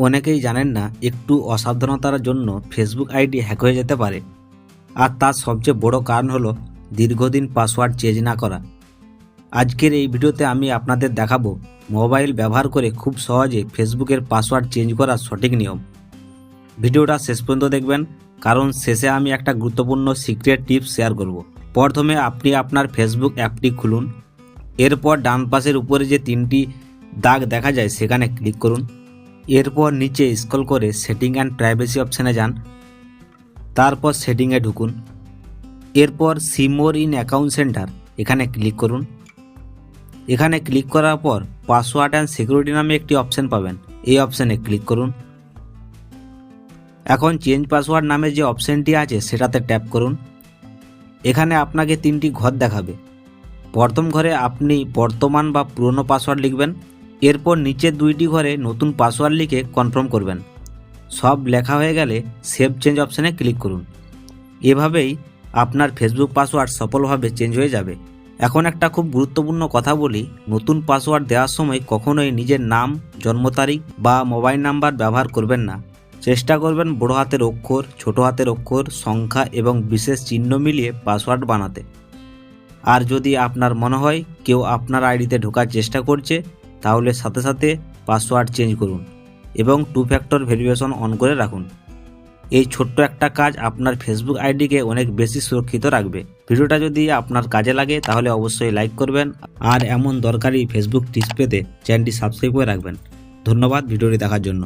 অনেকেই জানেন না একটু অসাবধানতার জন্য ফেসবুক আইডি হ্যাক হয়ে যেতে পারে। আর তার সবচেয়ে বড় কারণ হলো দীর্ঘদিন পাসওয়ার্ড চেঞ্জ না করা। আজকের এই ভিডিওতে আমি আপনাদের দেখাবো মোবাইল ব্যবহার করে খুব সহজে ফেসবুকের পাসওয়ার্ড চেঞ্জ করার সঠিক নিয়ম। ভিডিওটা শেষ পর্যন্ত দেখবেন, কারণ শেষে আমি একটা গুরুত্বপূর্ণ সিক্রেট টিপস শেয়ার করব। প্রথমে আপনি আপনার ফেসবুক অ্যাপটি খুলুন। এরপর ডান পাশের উপরে যে তিনটি দাগ দেখা যায় সেখানে ক্লিক করুন। এরপর নিচে স্ক্রল করে সেটিং অ্যান্ড প্রাইভেসি অপশানে যান। তারপর সেটিংয়ে ঢুকুন। এরপর see more in account centre এখানে ক্লিক করুন। এখানে ক্লিক করার পর পাসওয়ার্ড অ্যান্ড সিকিউরিটি নামে একটি অপশান পাবেন, এই অপশানে ক্লিক করুন। এখন চেঞ্জ পাসওয়ার্ড নামে যে অপশানটি আছে সেটাতে ট্যাপ করুন। এখানে আপনাকে তিনটি ঘর দেখাবে। প্রথম ঘরে আপনি বর্তমান বা পুরনো পাসওয়ার্ড লিখবেন। এরপর নিচের দুইটি ঘরে নতুন পাসওয়ার্ড লিখে কনফার্ম করবেন। সব লেখা হয়ে গেলে সেভ চেঞ্জ অপশানে ক্লিক করুন। এভাবেই আপনার ফেসবুক পাসওয়ার্ড সফলভাবে চেঞ্জ হয়ে যাবে। এখন একটা খুব গুরুত্বপূর্ণ কথা বলি, নতুন পাসওয়ার্ড দেওয়ার সময় কখনোই নিজের নাম, জন্ম তারিখ বা মোবাইল নাম্বার ব্যবহার করবেন না। চেষ্টা করবেন বড় হাতের অক্ষর, ছোট হাতের অক্ষর, সংখ্যা এবং বিশেষ চিহ্ন মিলিয়ে পাসওয়ার্ড বানাতে। আর যদি আপনার মনে হয় কেউ আপনার আইডিতে ঢোকার চেষ্টা করছে, তাহলে সাথে সাথে পাসওয়ার্ড চেঞ্জ করুন এবং 2 ফ্যাক্টর ভেরিফিকেশন অন করে রাখুন। এই ছোট্ট একটা কাজ আপনার ফেসবুক আইডিকে অনেক বেশি সুরক্ষিত রাখবে। ভিডিওটা যদি আপনার কাজে লাগে তাহলে অবশ্যই লাইক করবেন, আর এমন দরকারি ফেসবুক টিপস পেতে চ্যানেলটি সাবস্ক্রাইব করে রাখবেন। ধন্যবাদ ভিডিওটি দেখার জন্য।